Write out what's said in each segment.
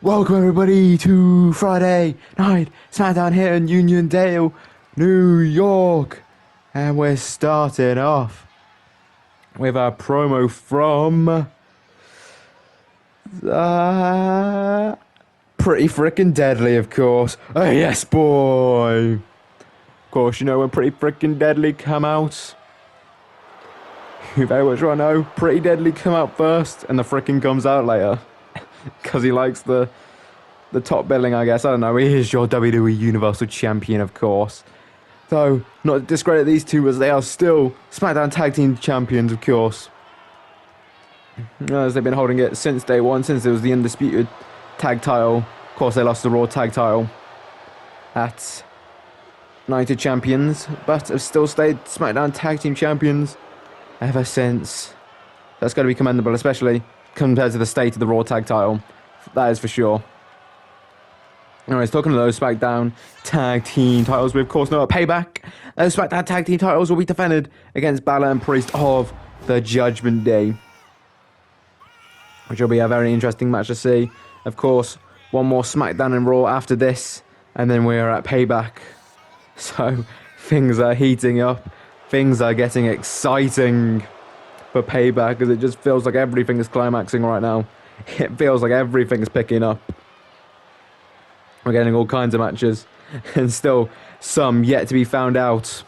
Welcome everybody to Friday Night Smackdown here in Uniondale, New York. And we're starting off with our promo from Pretty Freakin Deadly, of course. Oh yes, boy. Of course, you know when Pretty Freakin Deadly come out. You very much want to know. Pretty Deadly come out first and the Freakin comes out later. Because he likes the top billing, I guess. I don't know. He is your WWE Universal Champion, of course. So, not to discredit these two, as they are still SmackDown Tag Team Champions, of course. As they've been holding it since day one, since it was the Undisputed Tag title. Of course, they lost the Raw Tag title at Night of Champions, but have still stayed SmackDown Tag Team Champions ever since. That's got to be commendable, especially compared to the state of the Raw Tag title. That is for sure. Anyways, talking to those SmackDown Tag Team titles, we of course know at Payback, those SmackDown Tag Team titles will be defended against Balor and Priest of the Judgment Day, which will be a very interesting match to see. Of course, one more SmackDown and Raw after this, and then we are at Payback. So, things are heating up. Things are getting exciting for Payback, because it just feels like everything is climaxing right now. It feels like everything's picking up. We're getting all kinds of matches, and still some yet to be found out.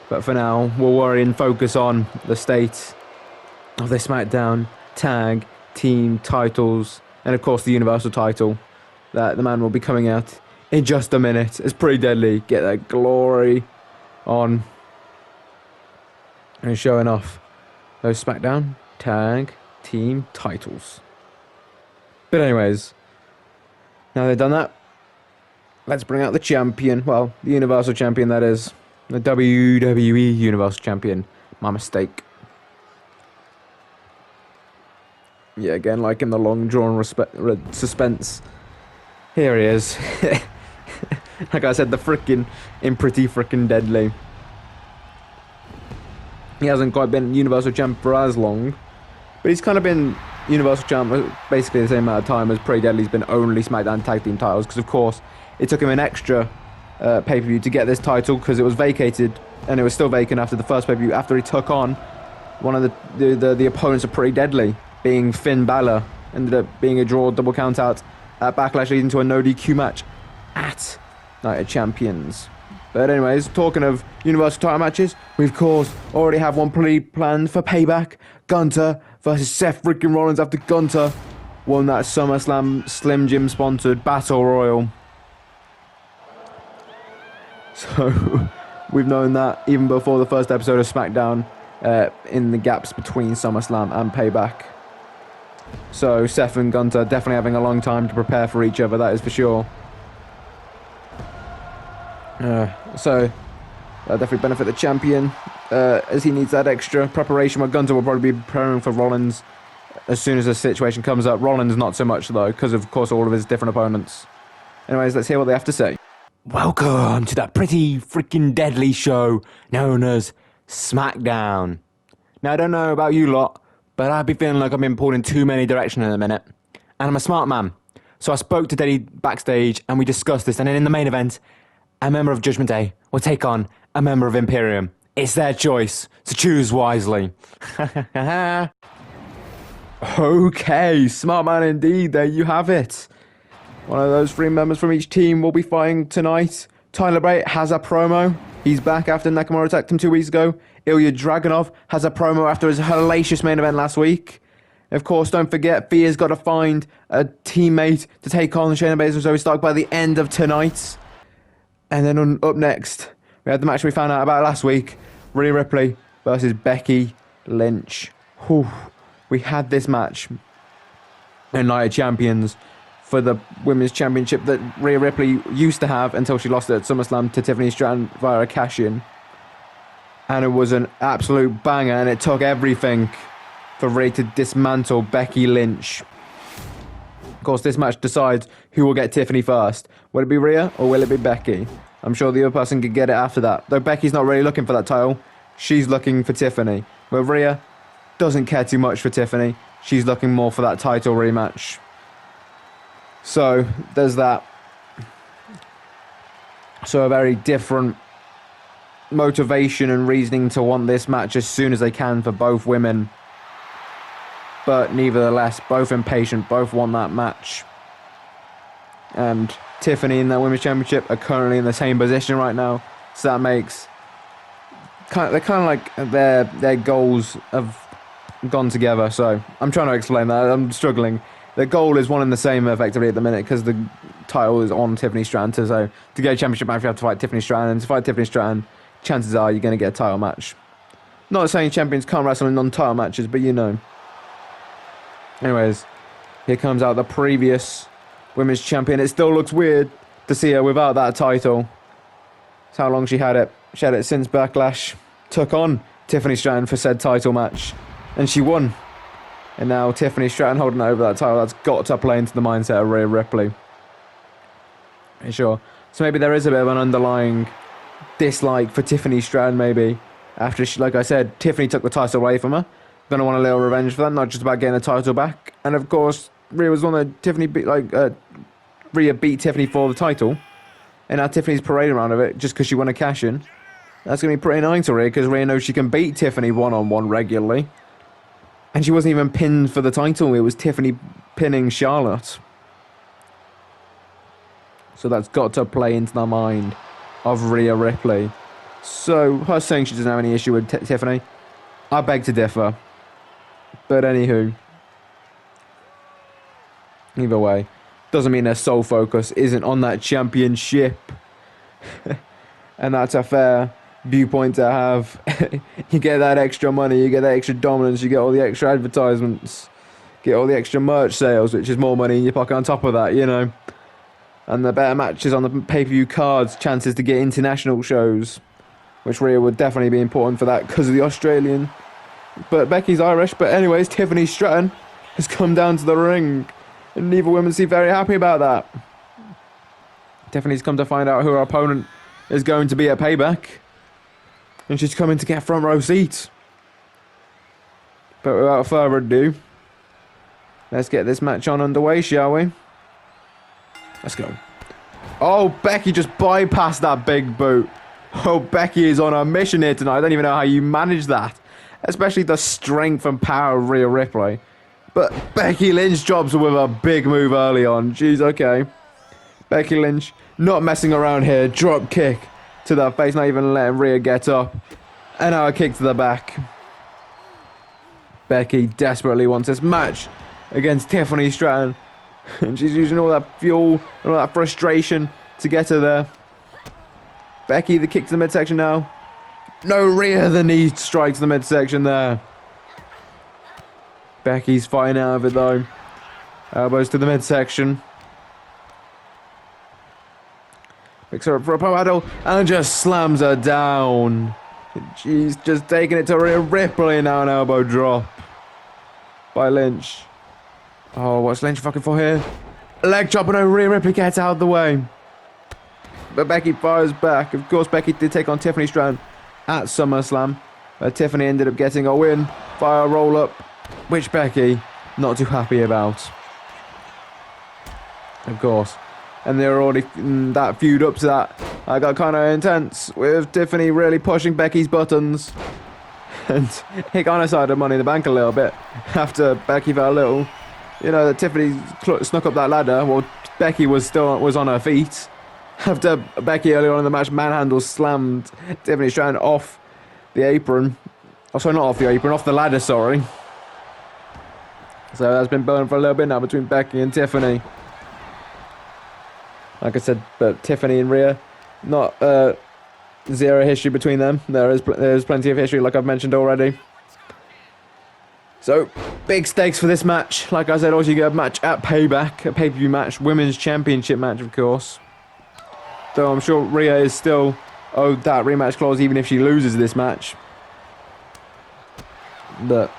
But for now, we'll worry and focus on the state of the SmackDown Tag Team titles, and of course the Universal title that the man will be coming out in just a minute. It's Pretty Deadly. Get that glory on and showing off those SmackDown Tag Team titles. But anyways, now they've done that, let's bring out the champion. Well, the Universal Champion, that is. The WWE Universal Champion. My mistake. Yeah, again, like in the long-drawn suspense. Here he is. Like I said, the Pretty Freakin Deadly. He hasn't quite been Universal Champ for as long, but he's kind of been Universal Champ basically the same amount of time as Pretty Deadly's been only SmackDown Tag Team titles, because of course it took him an extra pay-per-view to get this title, because it was vacated, and it was still vacant after the first pay-per-view, after he took on one of the opponents of Pretty Deadly, being Finn Balor. Ended up being a draw, double count out at Backlash, leading to a no DQ match at Night of Champions. But anyways, talking of Universal title matches, we of course already have one planned for Payback. Gunther versus Seth freaking Rollins, after Gunther won that SummerSlam Slim Jim sponsored Battle Royal. So we've known that even before the first episode of SmackDown, in the gaps between SummerSlam and Payback. So Seth and Gunther definitely having a long time to prepare for each other, that is for sure. So that'll definitely benefit the champion, as he needs that extra preparation, where Gunther will probably be preparing for Rollins as soon as the situation comes up. Rollins not so much though, because of course all of his different opponents. Anyways, let's hear what they have to say. Welcome to that Pretty Freakin Deadly show known as SmackDown. Now I don't know about you lot, but I'd be feeling like I've been pulled in too many directions in a minute. And I'm a smart man, so I spoke to Daddy backstage and we discussed this, and then in the main event, a member of Judgment Day will take on a member of Imperium. It's their choice, so choose wisely. Okay, smart man indeed, there you have it. One of those three members from each team will be fighting tonight. Tyler Bate has a promo. He's back after Nakamura attacked him 2 weeks ago. Ilja Dragunov has a promo after his hellacious main event last week. Of course, don't forget, Thea's got to find a teammate to take on Shayna Baszler, so we start by the end of tonight. And then up next, we had the match we found out about last week. Rhea Ripley versus Becky Lynch. Whew. We had this match in Night of Champions for the Women's Championship that Rhea Ripley used to have until she lost it at SummerSlam to Tiffany Stratton via a cash-in. And it was an absolute banger, and it took everything for Rhea to dismantle Becky Lynch. Of course, this match decides who will get Tiffany first. Will it be Rhea or will it be Becky? I'm sure the other person could get it after that. Though Becky's not really looking for that title. She's looking for Tiffany. Where Rhea doesn't care too much for Tiffany. She's looking more for that title rematch. So there's that. So a very different motivation and reasoning to want this match as soon as they can for both women. But nevertheless, both impatient, both want that match. And Tiffany and the Women's Championship are currently in the same position right now. So that makes... they're kind of like their goals have gone together. So I'm trying to explain that. I'm struggling. Their goal is one and the same effectively at the minute because the title is on Tiffany Stratton. So to get a championship match, you have to fight Tiffany Stratton. And to fight Tiffany Stratton, chances are you're going to get a title match. Not saying champions can't wrestle in non-title matches, but you know. Anyways, here comes out the previous women's champion. It still looks weird to see her without that title. That's how long she had it. She had it since Backlash took on Tiffany Stratton for said title match. And she won. And now Tiffany Stratton holding over that title. That's got to play into the mindset of Rhea Ripley. Sure. So maybe there is a bit of an underlying dislike for Tiffany Stratton maybe. After, she, like I said, Tiffany took the title away from her. Gonna want a little revenge for that, not just about getting the title back. And of course, Rhea was one that Tiffany beat, Rhea beat Tiffany for the title. And now Tiffany's parading around of it just because she won a cash-in. That's gonna be pretty annoying to Rhea because Rhea knows she can beat Tiffany one-on-one regularly. And she wasn't even pinned for the title, it was Tiffany pinning Charlotte. So that's got to play into the mind of Rhea Ripley. So, her saying she doesn't have any issue with Tiffany, I beg to differ. But anywho, either way, doesn't mean their sole focus isn't on that championship. And that's a fair viewpoint to have. You get that extra money, you get that extra dominance, you get all the extra advertisements, get all the extra merch sales, which is more money in your pocket on top of that, you know. And the better matches on the pay-per-view cards, chances to get international shows, which Rhea would definitely be important for that because of the Australian. But Becky's Irish. But anyways, Tiffany Stratton has come down to the ring. And neither women seem very happy about that. Tiffany's come to find out who her opponent is going to be at Payback. And she's coming to get front row seats. But without further ado, let's get this match on underway, shall we? Let's go. Oh, Becky just bypassed that big boot. Oh, Becky is on a mission here tonight. I don't even know how you manage that. Especially the strength and power of Rhea Ripley. But Becky Lynch drops her with a big move early on. Jeez, okay. Becky Lynch not messing around here. Drop kick to the face, not even letting Rhea get up. And now a kick to the back. Becky desperately wants this match against Tiffany Stratton. And she's using all that fuel and all that frustration to get her there. Becky, the kick to the midsection now. No, Rhea, the knee strikes the midsection there. Becky's fighting out of it though. Elbows to the midsection. Picks her up for a power handle and just slams her down. She's just taking it to Rhea Ripley now, an elbow drop by Lynch. Oh, what's Lynch fucking for here? Leg drop and Rhea Ripley gets out of the way. But Becky fires back. Of course, Becky did take on Tiffany Stratton at SummerSlam. But Tiffany ended up getting a win via a roll-up, which Becky not too happy about. Of course. And they were already that feud up to that. I got kind of intense with Tiffany really pushing Becky's buttons. And it kind of started Money in the Bank a little bit after Becky felt a little. You know, that Tiffany snuck up that ladder. Well, Becky was on her feet. After Becky earlier on in the match manhandle slammed Tiffany Stratton off the apron. Oh, sorry, not off the apron, off the ladder, sorry. So that's been burning for a little bit now between Becky and Tiffany. Like I said, but Tiffany and Rhea, not zero history between them. There's plenty of history, like I've mentioned already. So, big stakes for this match. Like I said, also you get a match at Payback, a pay-per-view match, Women's Championship match, of course. Though I'm sure Rhea is still owed that rematch clause even if she loses this match. But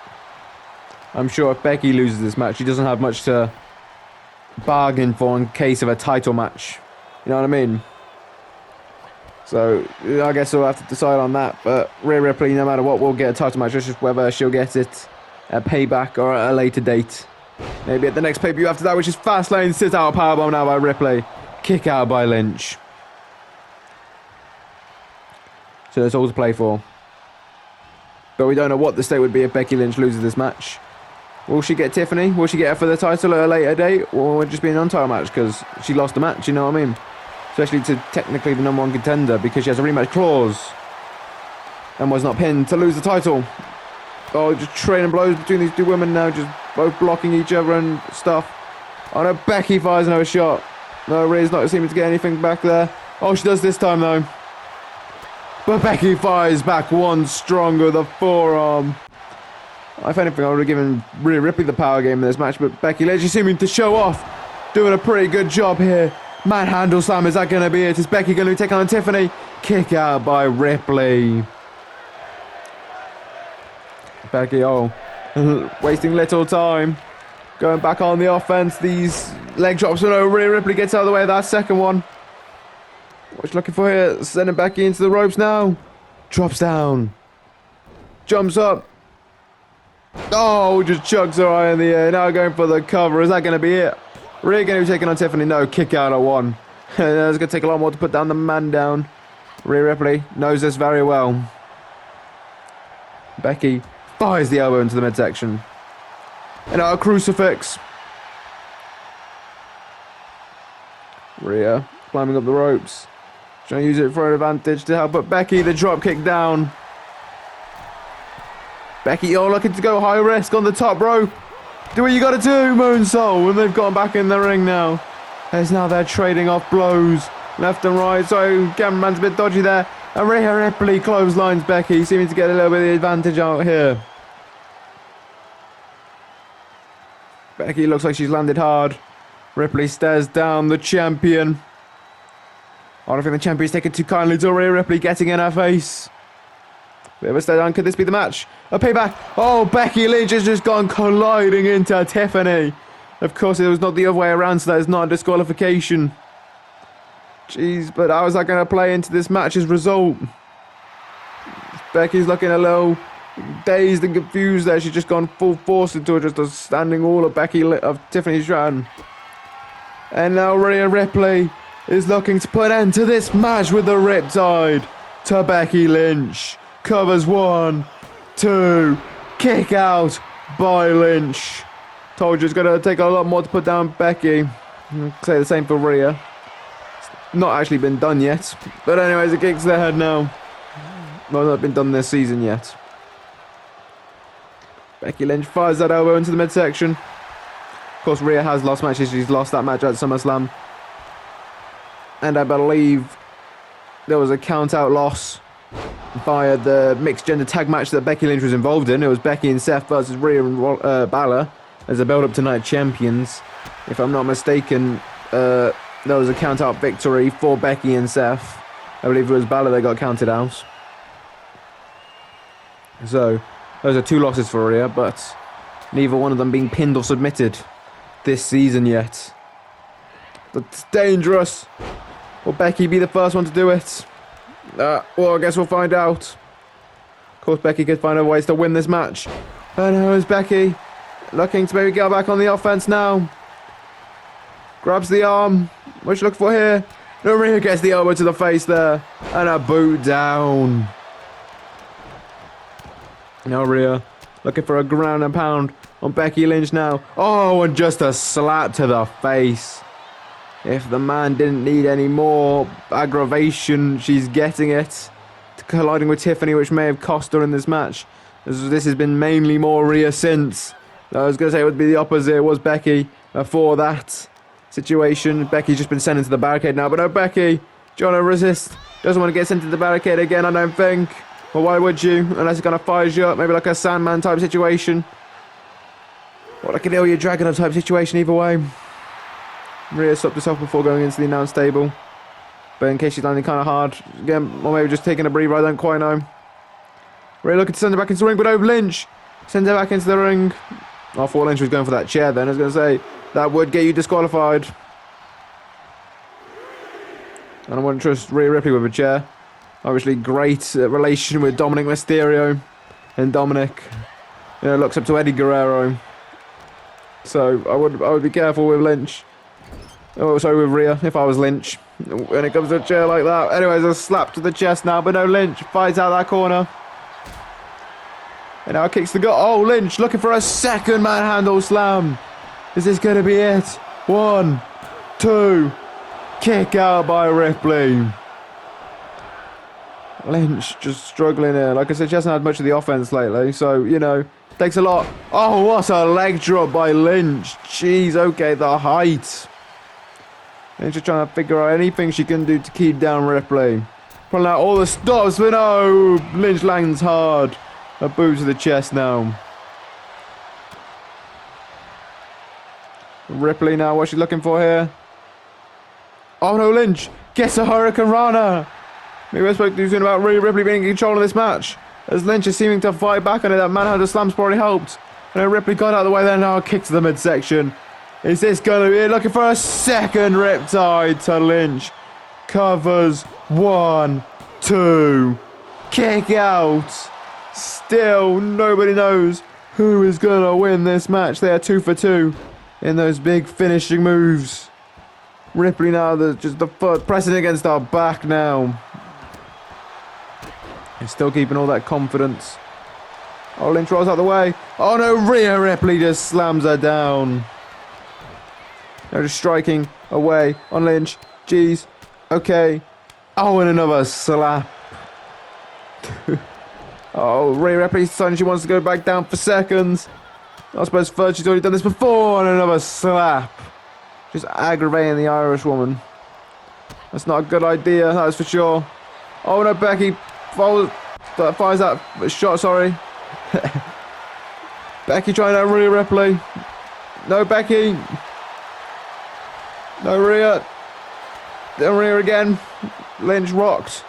I'm sure if Becky loses this match, she doesn't have much to bargain for in case of a title match. You know what I mean? So, I guess we'll have to decide on that. But Rhea Ripley, no matter what, will get a title match. It's just whether she'll get it at Payback or at a later date. Maybe at the next pay-per-view after that, which is Fastlane. Sit out powerbomb now by Ripley. Kick out by Lynch. So that's all to play for. But we don't know what the state would be if Becky Lynch loses this match. Will she get Tiffany? Will she get her for the title at a later date? Or will it just be a non-title match because she lost the match, you know what I mean? Especially to technically the #1 contender because she has a rematch clause. And was not pinned to lose the title. Oh, just trading blows between these two women now. Just both blocking each other and stuff. Oh no, Becky fires another shot. No, Rhea's not seeming to get anything back there. Oh, she does this time though. But Becky fires back one stronger with a forearm. If anything, I would have given Rhea Ripley the power game in this match, but Becky Lynch is seeming to show off. Doing a pretty good job here. Manhandle slam, is that going to be it? Is Becky going to be taking on Tiffany? Kick out by Ripley. Becky, wasting little time. Going back on the offense. These leg drops, but no, Rhea Ripley gets out of the way of that second one. What she's looking for here? Sending Becky into the ropes now. Drops down. Jumps up. Oh, just chucks her eye in the air. Now going for the cover. Is that going to be it? Rhea going to be taking on Tiffany. No, kick out at one. It's going to take a lot more to put down the man down. Rhea Ripley knows this very well. Becky fires the elbow into the midsection. And a crucifix. Rhea climbing up the ropes. Trying to use it for an advantage to help. But Becky, the drop kick down. Becky, looking to go high risk on the top rope. Do what you gotta do, moonsault. And they've gone back in the ring now. As now they're trading off blows left and right. So cameraman's a bit dodgy there. And Rhea Ripley clotheslines Becky, seeming to get a little bit of the advantage out here. Becky looks like she's landed hard. Ripley stares down the champion. I don't think the champion's taken too kindly to Rhea Ripley getting in her face. Bit of a stare down. Could this be the match? A payback. Oh, Becky Lynch has just gone colliding into Tiffany. Of course, it was not the other way around, so that is not a disqualification. Jeez, but how is that going to play into this match's result? Becky's looking a little dazed and confused there. She's just gone full force into just a standing wall of Tiffany Stratton. And now Rhea Ripley is looking to put an end to this match with the Riptide to Becky Lynch. Covers 1, 2, kick out by Lynch. Told you it's going to take a lot more to put down Becky. I'll say the same for Rhea. It's not actually been done yet. But anyways, it kicks their head now. Well, not been done this season yet. Becky Lynch fires that elbow into the midsection. Of course, Rhea has lost matches. She's lost that match at SummerSlam. And I believe there was a count-out loss via the mixed gender tag match that Becky Lynch was involved in. It was Becky and Seth versus Rhea and Balor as a build-up to Night Champions. If I'm not mistaken, there was a count-out victory for Becky and Seth. I believe it was Balor that got counted out. So, those are 2 losses for Rhea, but neither one of them being pinned or submitted this season yet. That's dangerous. Will Becky be the first one to do it? Well, I guess we'll find out. Of course, Becky could find other ways to win this match. And here's Becky looking to maybe get back on the offense now. Grabs the arm. What you looking for here? No, Rhea gets the elbow to the face there. And a boot down. Now Rhea looking for a ground and pound on Becky Lynch now. Oh, and just a slap to the face. If the man didn't need any more aggravation, she's getting it. Colliding with Tiffany, which may have cost her in this match. This has been mainly more Rhea since. I was going to say it would be the opposite. It was Becky before that situation. Becky's just been sent into the barricade now. But no, Becky, trying to resist. Doesn't want to get sent into the barricade again, I don't think. Well, why would you? Unless it kind of fires you up. Maybe like a Sandman type situation. Or like an Ilja Dragunov type situation, either way. Rhea stopped herself before going into the announce table. But in case she's landing kind of hard, again, or maybe just taking a breather, I don't quite know. Rhea looking to send her back into the ring, but over Lynch. Sends her back into the ring. I thought Lynch was going for that chair then. I was going to say, that would get you disqualified. And I wouldn't trust Rhea Ripley with a chair. Obviously, great relation with Dominic Mysterio. And Dominic, looks up to Eddie Guerrero. So I would be careful with Lynch. Oh, sorry, with Rhea, if I was Lynch. When it comes to a chair like that. Anyways, a slap to the chest now, but no, Lynch fights out that corner. And now kicks the gut. Oh, Lynch looking for a second manhandle slam. Is this going to be it? 1, 2. Kick out by Ripley. Lynch just struggling here. Like I said, she hasn't had much of the offense lately. So, you know, takes a lot. Oh, what a leg drop by Lynch. Jeez, okay, the height. Lynch just trying to figure out anything she can do to keep down Ripley. Pulling out all the stops, but no. Lynch lands hard. A boot to the chest now. Ripley now, what's she looking for here? Oh no, Lynch gets a Hurricane Rana. Maybe I spoke too soon about Ripley being in control of this match. As Lynch is seeming to fight back on it, that manhandle slam's probably helped. And Ripley got out of the way there, now a kick to the midsection. Is this going to be it? Looking for a second riptide to Lynch. Covers. 1, 2. Kick out. Still, nobody knows who is going to win this match. They are 2 for 2 in those big finishing moves. Ripley now, just the foot pressing against our back now. He's still keeping all that confidence. Oh, Lynch rolls out the way. Oh no, Rhea Ripley just slams her down. Now just striking away on Lynch. Jeez. Okay. Oh, and another slap. Oh, Rhea Ripley deciding she wants to go back down for seconds. I suppose first she's already done this before, and another slap. Just aggravating the Irish woman. That's not a good idea, that is for sure. Oh no, Becky fires that shot, sorry. Becky trying to Rhea Ripley. No, Becky. No, Rhea. Then Rhea again. Lynch rocked.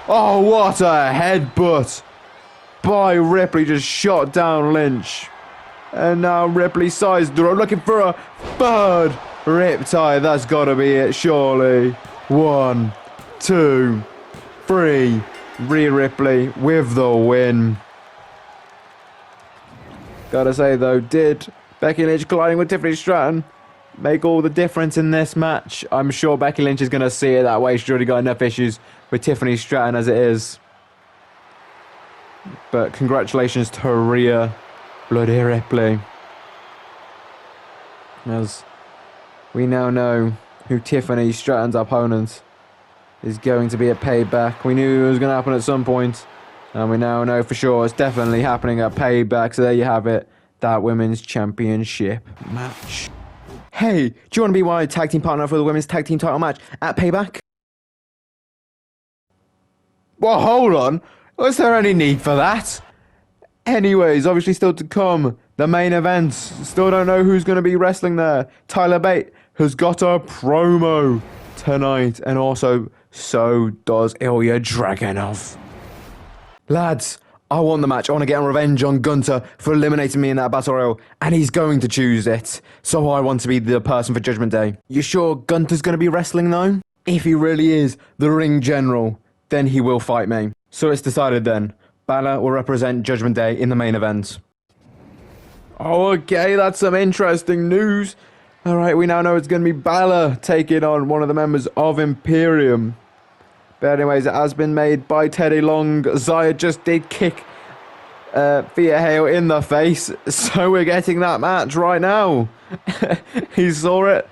Oh, what a headbutt by Ripley. Just shot down Lynch. And now Ripley sides throw, looking for a third riptide. That's got to be it, surely. 1, 2, 3. Rhea Ripley with the win. Gotta say though, did Becky Lynch colliding with Tiffany Stratton make all the difference in this match? I'm sure Becky Lynch is going to see it that way. She's already got enough issues with Tiffany Stratton as it is. But congratulations to Rhea Bloody Ripley. As we now know who Tiffany Stratton's opponent is going to be at Payback. We knew it was going to happen at some point, and we now know for sure it's definitely happening at Payback. So there you have it, that Women's Championship match. Hey, do you want to be my tag team partner for the Women's Tag Team title match at Payback? Well, hold on. Was there any need for that? Anyways, obviously still to come, the main event. Still don't know who's going to be wrestling there. Tyler Bate has got a promo tonight, and also so does Ilja Dragunov. Lads, I want the match. I want to get revenge on Gunther for eliminating me in that battle royal, and he's going to choose it. So I want to be the person for Judgment Day. You sure Gunther's going to be wrestling though? If he really is the ring general, then he will fight me. So it's decided then. Balor will represent Judgment Day in the main event. Oh, okay, that's some interesting news. Alright, we now know it's going to be Balor taking on one of the members of Imperium. But anyways, it has been made by Teddy Long. Xia just did kick Thea Hail in the face. So we're getting that match right now. He saw it.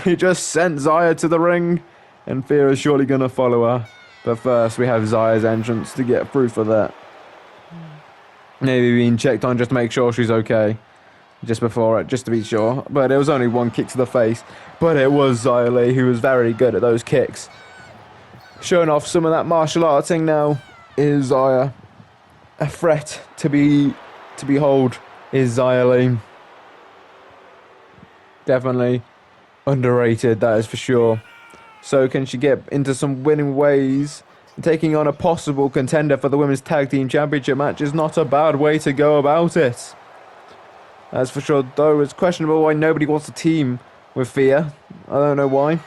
He just sent Xia to the ring. And Thea is surely going to follow her. But first, we have Xia's entrance to get through for that. Maybe being checked on just to make sure she's okay. Just before it, just to be sure. But it was only one kick to the face. But it was Xia Li who was very good at those kicks. Showing off some of that martial arting now is Xia. A threat to behold is Xia Li. Definitely underrated, that is for sure. So can she get into some winning ways? Taking on a possible contender for the Women's Tag Team Championship match is not a bad way to go about it. As for sure, though, it's questionable why nobody wants to team with Thea. I don't know why.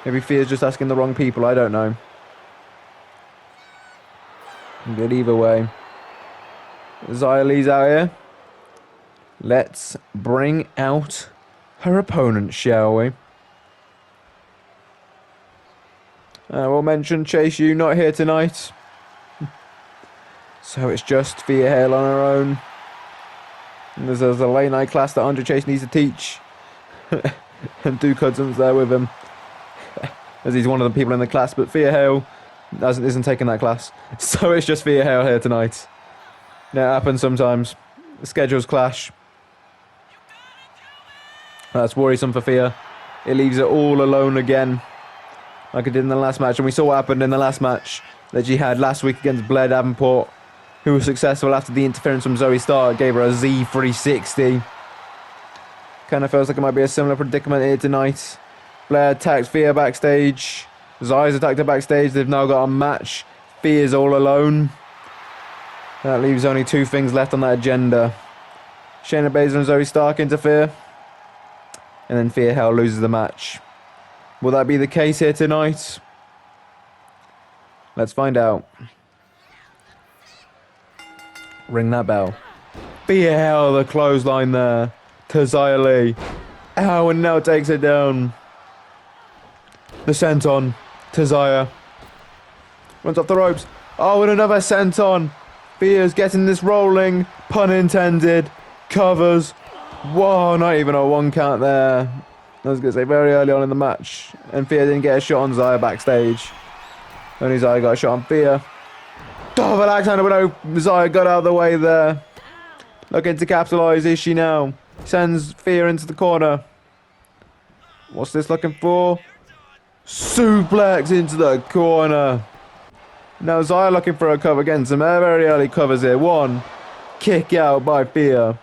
Maybe Thea's just asking the wrong people, I don't know. But either way, Xia Li's out here. Let's bring out her opponent, shall we? We'll mention Chase U not here tonight. So it's just Thea Hail on her own. And there's a late night class that Andre Chase needs to teach. And Duke Hudson's there with him. As he's one of the people in the class, but Thea Hail isn't taking that class. So it's just Thea Hail here tonight. Now, it happens sometimes. The schedules clash. That's worrisome for Thea. It leaves her all alone again, like it did in the last match. And we saw what happened in the last match that she had last week against Blair Davenport, who was successful after the interference from Zoe Stark. Gave her a Z360. Kind of feels like it might be a similar predicament here tonight. Blair attacked Thea backstage. Zaya's attacked her backstage. They've now got a match. Thea's all alone. That leaves only two things left on that agenda. Shayna Baszler and Zoe Stark interfere. And then Thea Hail loses the match. Will that be the case here tonight? Let's find out. Ring that bell. Thea Hail, the clothesline there to Xia Li. Oh, and now takes it down. The senton to Xia. Runs off the ropes. Oh, and another senton. Thea's getting this rolling. Pun intended. Covers. Whoa, not even a one count there. I was going to say very early on in the match. And Thea didn't get a shot on Xia backstage. Only Xia got a shot on Thea. Double axe handle, but no, Xia got out of the way there. Looking to capitalise, is she now? Sends Thea into the corner. What's this looking for? Suplex into the corner. Now Xia looking for a cover again. Some very early covers here. One. Kick out by Thea.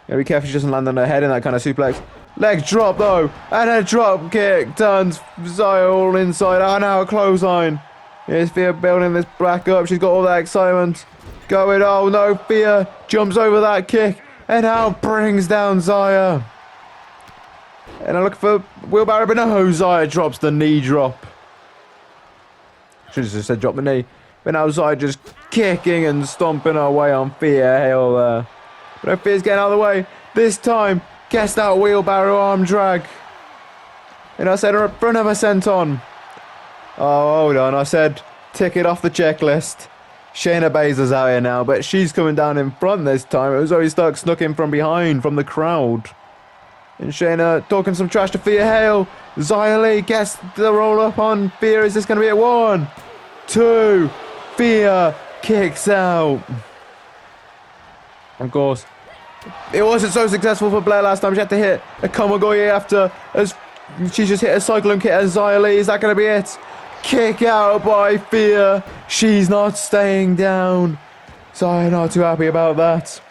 Gotta be careful she doesn't land on her head in that kind of suplex. Leg drop though. And a drop kick. Turns Xia all inside. Oh, now a clothesline. Here's Thea building this back up. She's got all that excitement going. Oh no, Thea jumps over that kick. And now brings down Xia. And I look for wheelbarrow, but no, Xia drops the knee drop. Should have just said drop the knee. But now Xia just kicking and stomping her way on Thea Hail there. But no, Thea's getting out of the way. This time, gets that wheelbarrow arm drag. And I said for another senton. Oh, hold on. I said tick it off the checklist. Shayna Baszler's out here now, but she's coming down in front this time. It was already snuck in from behind, from the crowd. And Shayna talking some trash to Thea Hail. Xia Li gets the roll up on Thea. Is this going to be it? 1, 2. Thea kicks out. Of course, it wasn't so successful for Blair last time. She had to hit a Komagoye after as she just hit a cyclone kick as Xia Li. Is that going to be it? Kick out by Thea. She's not staying down. Xia not too happy about that.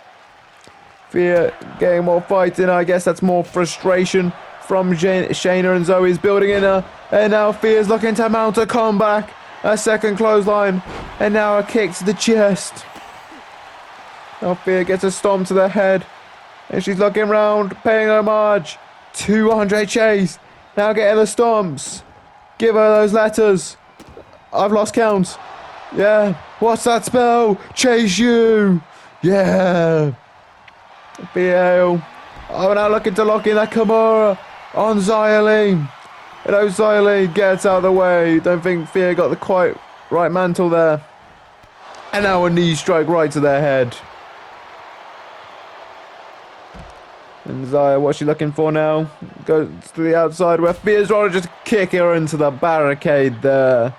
Thea getting more fighting. I guess that's more frustration from Shayna, and Zoe's building in her. And now Thea's looking to mount a comeback. A second clothesline. And now a kick to the chest. Now Thea gets a stomp to the head. And she's looking round, paying homage to Andre Chase. Now getting the stomps. Give her those letters. I've lost count. Yeah. What's that spell? Chase you. Yeah. Thea Hail. Oh, now looking to lock in that Kimura on Xia Li. You know, Xia Li gets out of the way. Don't think Thea got the quite right mantle there. And now a knee strike right to their head. And Xia, what's she looking for now? Goes to the outside where Thea's trying to just kick her into the barricade there.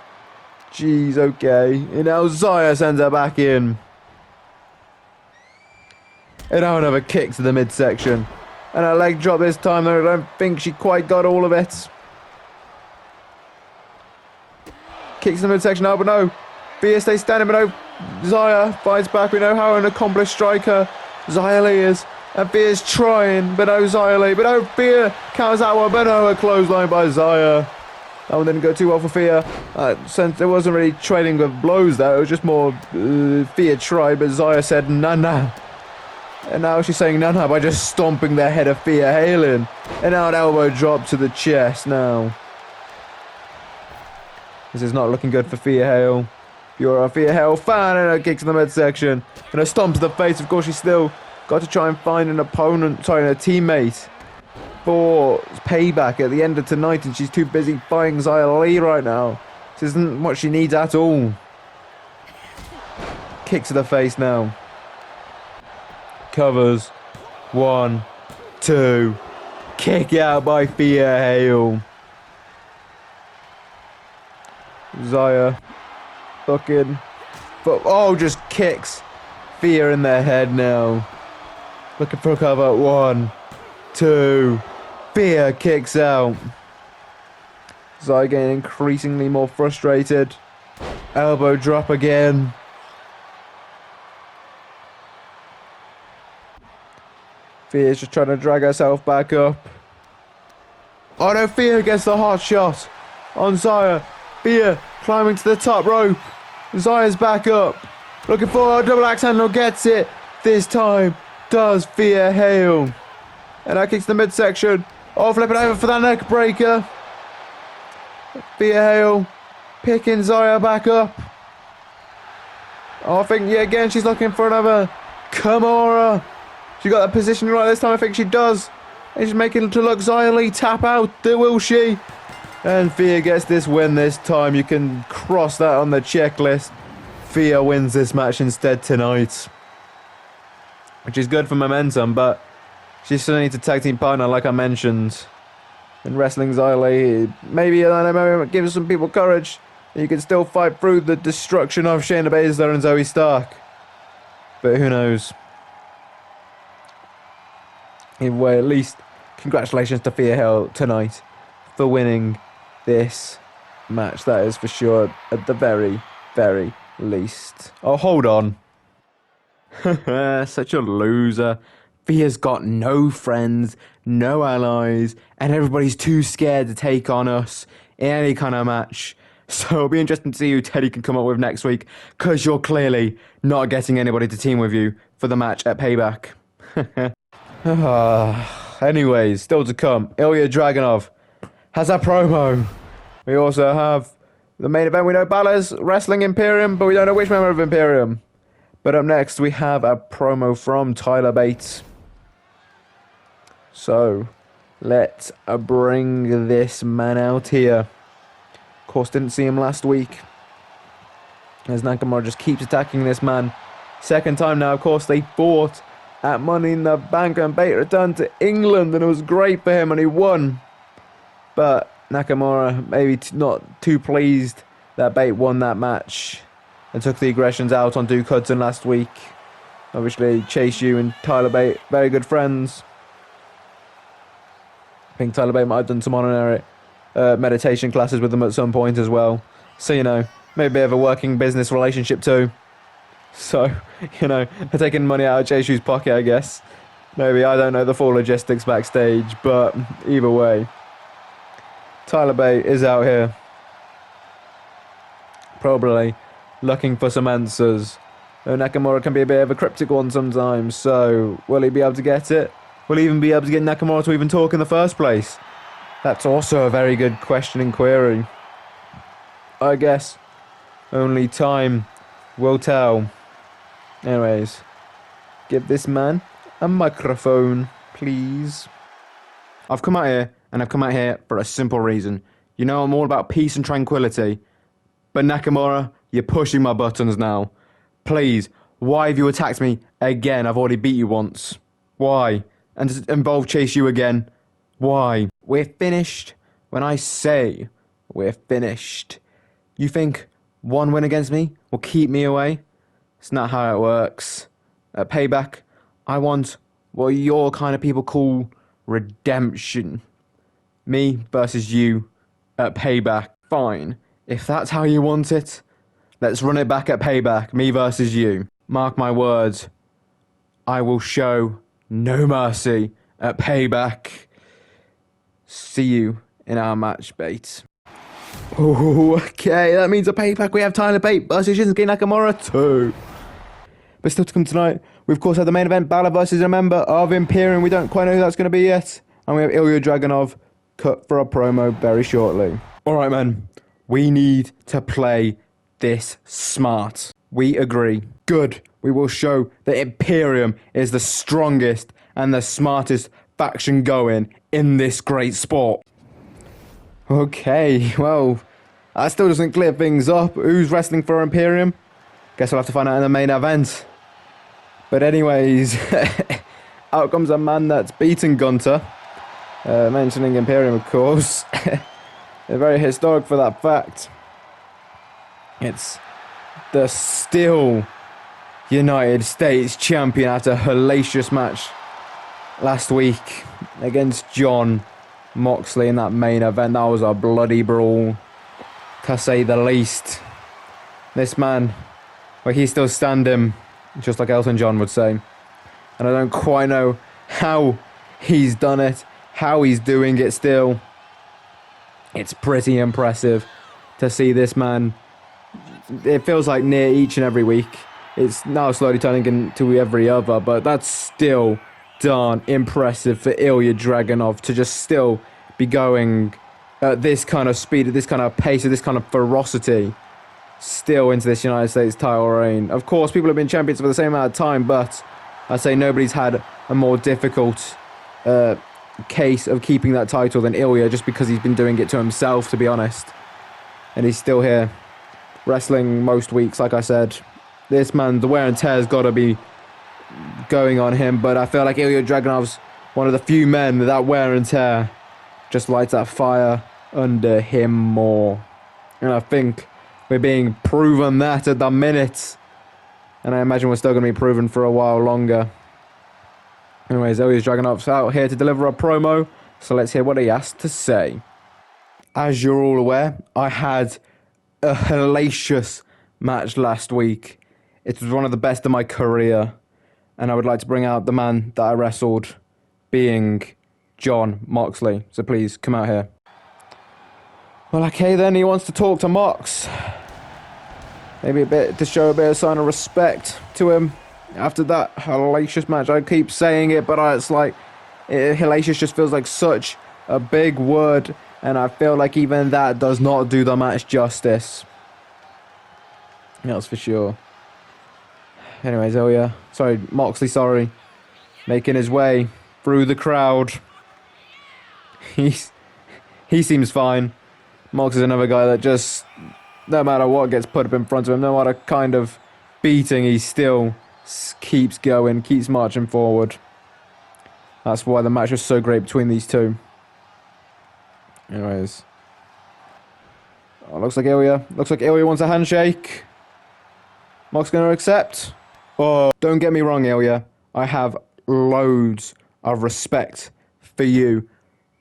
Jeez, okay. And now Xia sends her back in. And now another kick to the midsection. And a leg drop this time, though. I don't think she quite got all of it. Kicks in the midsection now, but no. Thea stays standing, but no. Xia fights back. We know how an accomplished striker Xia Li is. And Thea's trying, but no Xia Li. But no, Thea counters that one, but no, a clothesline by Xia. That one didn't go too well for Thea. Since it wasn't really trading with blows there, it was just more Thea tried, but Xia said nah. And now she's saying nah by just stomping the head of Thea Hail in. And now an elbow drop to the chest now. This is not looking good for Thea Hail. If you're a Thea Hail fan, and a kick to the midsection. And a stomp to the face, of course she's still Got to try and find an opponent, sorry, a teammate for Payback at the end of tonight, and she's too busy fighting Xia Li right now. This isn't what she needs at all. Kick to the face now. Covers. 1, 2. Kick out by Thea Hail. Xia looking. But oh, just kicks Thea in the head now. Looking for a cover. 1, 2. Thea kicks out. Xia getting increasingly more frustrated. Elbow drop again. Thea's just trying to drag herself back up. Oh no, Thea gets the hot shot on Xia. Thea climbing to the top rope. Xia's back up. Looking for a double axe handle, gets it. This time does Thea Hail. And that kicks the midsection. Oh, flipping over for that neck breaker. Thea Hail picking Xia back up. Oh, I think, yeah, again, she's looking for another Kimura. She got that position right this time, I think she does. And she's making it to look Xia Li tap out, will she? And Thea gets this win this time. You can cross that on the checklist. Thea wins this match instead tonight. Which is good for momentum, but she still needs a tag team partner, like I mentioned. In wrestling, Xia Li, maybe it gives some people courage. You can still fight through the destruction of Shayna Baszler and Zoe Stark. But who knows? Either way, at least congratulations to Thea Hail tonight for winning this match. That is for sure, at the very, very least. Oh, hold on. Such a loser. Thea's got no friends, no allies, and everybody's too scared to take on us in any kind of match. So it'll be interesting to see who Teddy can come up with next week, because you're clearly not getting anybody to team with you for the match at Payback. Anyways, still to come, Ilja Dragunov has a promo. We also have the main event. We know Balor's wrestling Imperium, but we don't know which member of Imperium. But up next, we have a promo from Tyler Bate. So, let's bring this man out here. Of course, didn't see him last week, as Nakamura just keeps attacking this man. Second time now, of course, they fought at Money in the Bank, and Bate returned to England, and it was great for him, and he won. But Nakamura maybe not too pleased that Bate won that match and took the aggressions out on Duke Hudson last week. Obviously, Chase U and Tyler Bate, very good friends. I think Tyler Bate might have done some honorary meditation classes with them at some point as well. So, you know, maybe a bit of a working business relationship too. So, you know, they're taking money out of Chase U's pocket, I guess. Maybe, I don't know the full logistics backstage, but either way, Tyler Bate is out here, probably looking for some answers. Nakamura can be a bit of a cryptic one sometimes, so will he be able to get it? Will he even be able to get Nakamura to even talk in the first place? That's also a very good question and query. I guess only time will tell. Anyways, give this man a microphone, please. I've come out here, and I've come out here for a simple reason. You know I'm all about peace and tranquility. But Nakamura, you're pushing my buttons now. Please, why have you attacked me again? I've already beat you once. Why? And does it involve Chase U again? Why? We're finished when I say we're finished. You think one win against me will keep me away? It's not how it works. At Payback, I want what your kind of people call redemption. Me versus you at Payback. Fine. If that's how you want it, let's run it back at Payback. Me versus you. Mark my words. I will show no mercy at Payback. See you in our match, Bate. Oh, okay, that means at Payback we have Tyler Bate versus Shinsuke Nakamura too. But still to come tonight, we of course have the main event, Balor versus a member of Imperium. We don't quite know who that's going to be yet. And we have Ilja Dragunov cut for a promo very shortly. Alright, man. We need to play this smart. We agree. Good. We will show that Imperium is the strongest and the smartest faction going in this great sport. Okay, well, that still doesn't clear things up. Who's wrestling for Imperium? Guess we'll have to find out in the main event. But anyways, out comes a man that's beaten Gunther. Mentioning Imperium, of course. They're very historic for that fact. It's the still United States champion after a hellacious match last week against Jon Moxley in that main event. That was a bloody brawl, to say the least. This man, well, he's still standing, just like Elton John would say. And I don't quite know how he's done it, how he's doing it still. It's pretty impressive to see this man. It feels like near each and every week. It's now slowly turning into every other, but that's still darn impressive for Ilja Dragunov to just still be going at this kind of speed, at this kind of pace, at this kind of ferocity, still into this United States title reign. Of course, people have been champions for the same amount of time, but I say nobody's had a more difficult case of keeping that title than Ilja, just because he's been doing it to himself, to be honest. And he's still here, wrestling most weeks, like I said. This man, the wear and tear has got to be going on him, but I feel like Ilja Dragunov's one of the few men that wear and tear just lights that fire under him more. And I think we're being proven that at the minute. And I imagine we're still going to be proven for a while longer. Anyways, Ilja Dragunov's out here to deliver a promo, so let's hear what he has to say. As you're all aware, I had a hellacious match last week. It was one of the best of my career, and I would like to bring out the man that I wrestled, being Jon Moxley. So please, come out here. Well, okay then, he wants to talk to Mox. Maybe a bit to show a bit of sign of respect to him after that hellacious match. I keep saying it, but it's like, hellacious just feels like such a big word, and I feel like even that does not do the match justice. That's for sure. Anyways, Moxley, making his way through the crowd. He seems fine. Mox is another guy that just, no matter what gets put up in front of him, no matter kind of beating, he still keeps going, keeps marching forward. That's why the match was so great between these two. Anyways. Oh, looks like Ilja wants a handshake. Mox going to accept. Oh, don't get me wrong, Ilja. I have loads of respect for you.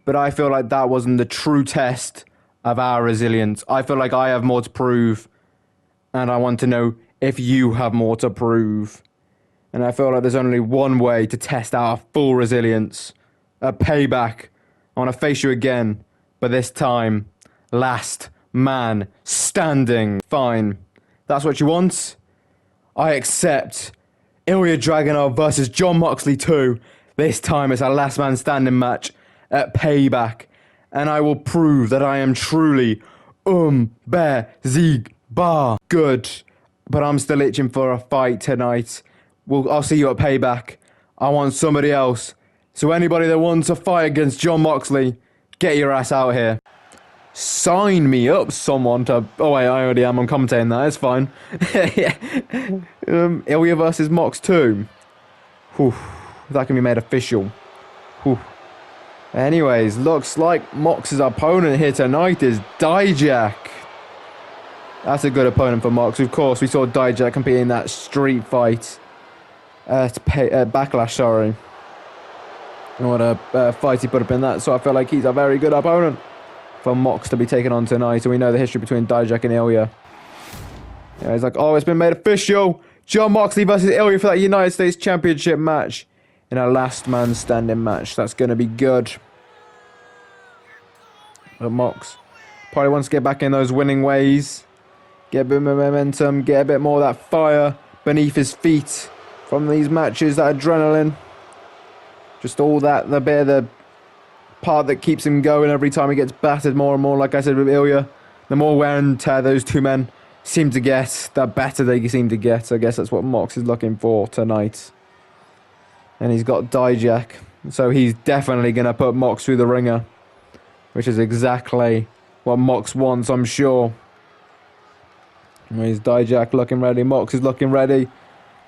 But I feel like that wasn't the true test of our resilience. I feel like I have more to prove. And I want to know if you have more to prove. And I feel like there's only one way to test our full resilience. A payback. I want to face you again. But this time, last man standing. Fine. That's what you want? I accept. Ilja Dragunov versus Jon Moxley 2. This time it's a last man standing match at Payback. And I will prove that I am truly unbesiegbar. Good. But I'm still itching for a fight tonight. I'll see you at Payback. I want somebody else. So anybody that wants to fight against Jon Moxley, get your ass out here. Sign me up, someone to... Oh, wait, I already am. I'm commentating that. It's fine. Ilja versus Mox 2. Whew. That can be made official. Whew. Anyways, looks like Mox's opponent here tonight is Dijak. That's a good opponent for Mox. Of course, we saw Dijak compete in that street fight. Backlash, sorry. And what a fight he put up in that. So I feel like he's a very good opponent for Mox to be taken on tonight. And we know the history between Dijak and Ilja. Yeah, he's like, oh, it's been made official. Jon Moxley versus Ilja for that United States Championship match. In a last man standing match. That's going to be good. But Mox probably wants to get back in those winning ways. Get a bit more momentum. Get a bit more of that fire beneath his feet from these matches. That adrenaline. Just all that, the bit of the part that keeps him going every time he gets battered more and more. Like I said with Ilja, the more wear and tear those two men seem to get, the better they seem to get. I guess that's what Mox is looking for tonight. And he's got Dijak. So he's definitely going to put Mox through the ringer. Which is exactly what Mox wants, I'm sure. Here's Dijak looking ready. Mox is looking ready.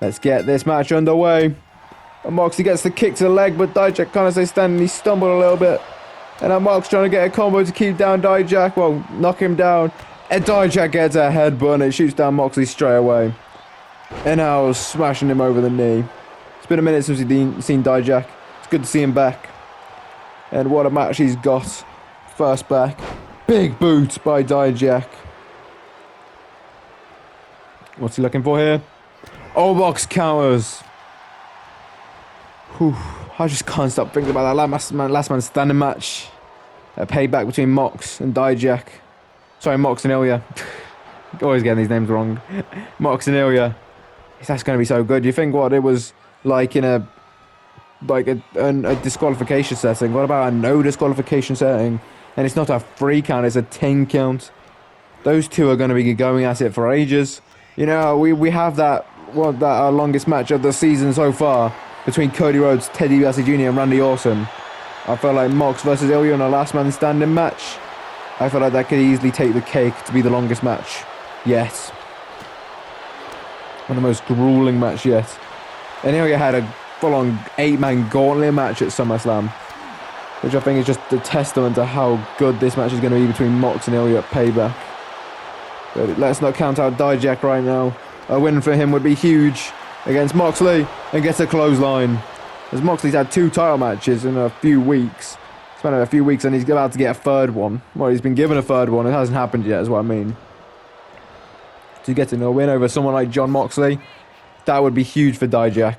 Let's get this match underway. And Moxley gets the kick to the leg, but Dijak kind of stays standing. He stumbled a little bit. And now Mox trying to get a combo to keep down Dijak. Well, knock him down. And Dijak gets a headbutt and it shoots down Moxley straight away. And now smashing him over the knee. It's been a minute since we've seen Dijak. It's good to see him back. And what a match he's got. First back. Big boot by Dijak. What's he looking for here? Oh, Mox counters. Whew. I just can't stop thinking about that last man standing match. A payback between Mox and Dijak. Sorry, Mox and Ilja. Always getting these names wrong. Mox and Ilja. That's going to be so good. You think what it was like in a disqualification setting? What about a no disqualification setting? And it's not a 3 count, it's a 10 count. Those two are going to be going at it for ages. You know, we have our longest match of the season so far between Cody Rhodes, Ted DiBiase Jr. and Randy Orton. I feel like Mox versus Ilja in a last man standing match. I feel like that could easily take the cake to be the longest match yet. And the most grueling match yet. And Ilja had a full-on 8-man gauntlet match at SummerSlam. Which I think is just a testament to how good this match is going to be between Mox and Ilja at Payback. But let's not count out Dijak right now. A win for him would be huge against Moxley and gets a clothesline. As Moxley's had 2 title matches in a few weeks. It's been a few weeks and he's about to get a 3rd one. Well, he's been given a 3rd one. It hasn't happened yet, is what I mean. To get a win over someone like Jon Moxley, that would be huge for Dijak.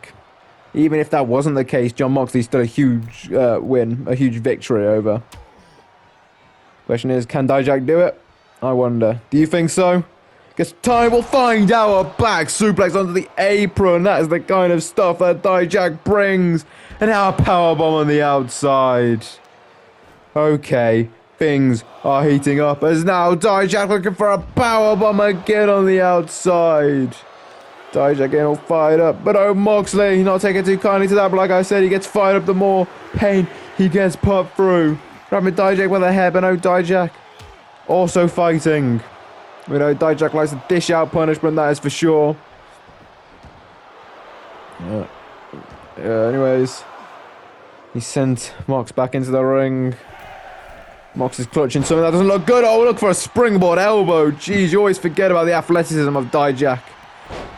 Even if that wasn't the case, Jon Moxley's still a huge win, a huge victory over. Question is, can Dijak do it? I wonder. Do you think so? Guess time will find out. A back suplex onto the apron. That is the kind of stuff that Dijak brings. And now a powerbomb on the outside. Okay, things are heating up as now Dijak looking for a powerbomb again on the outside. Dijak getting all fired up, but oh, Moxley not taking too kindly to that, but like I said, he gets fired up the more pain he gets put through. Grabbing Dijak with a head, but no, Dijak also fighting. We know Dijak likes to dish out punishment, that is for sure. Anyways, he sent Mox back into the ring. Mox is clutching something that doesn't look good. Oh, look for a springboard elbow. Jeez, you always forget about the athleticism of Dijak.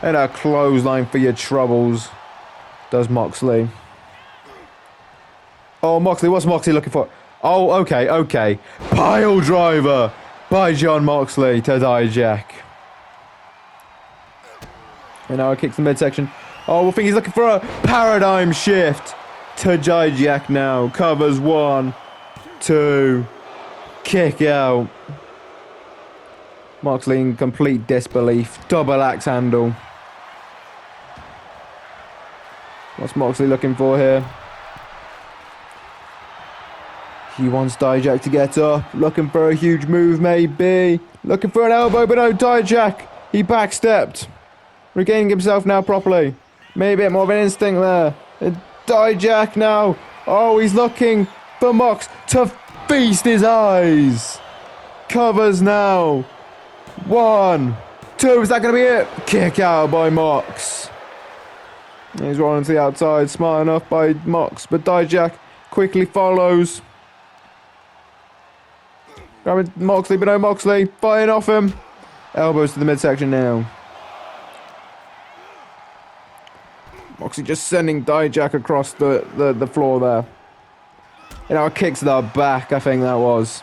And a clothesline for your troubles. Does Moxley. Oh, Moxley. What's Moxley looking for? Oh, okay. Pile driver by Jon Moxley to Dijak. And now it kicks the midsection. Oh, I think he's looking for a paradigm shift to Dijak now. Covers 1, 2. Kick out. Moxley in complete disbelief. Double axe handle. What's Moxley looking for here? He wants Dijak to get up. Looking for a huge move, maybe. Looking for an elbow, but no, Dijak. He backstepped. Regaining himself now properly. Maybe a bit more of an instinct there. And Dijak now. Oh, he's looking for Mox to feast his eyes. Covers now. 1, 2, is that going to be it? Kick out by Mox. He's rolling to the outside, smart enough by Mox, but Dijak quickly follows. Grabbing Moxley, but no Moxley, fighting off him. Elbows to the midsection now. Moxley just sending Dijak across the floor there. You know, a kick to the back, I think that was.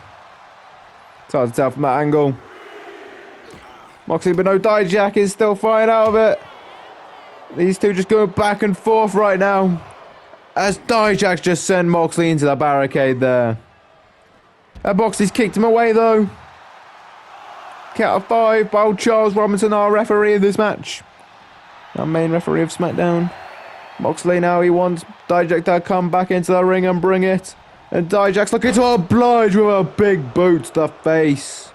It's hard to tell from that angle. Moxley, but no, Dijak is still fighting out of it. These two just going back and forth right now. As Dijak just sent Moxley into the barricade there. Moxley's kicked him away though. Count of 5 by old Charles Robinson, our referee of this match. Our main referee of SmackDown. Moxley now, he wants Dijak to come back into the ring and bring it. And Dijak's looking to oblige with a big boot to the face.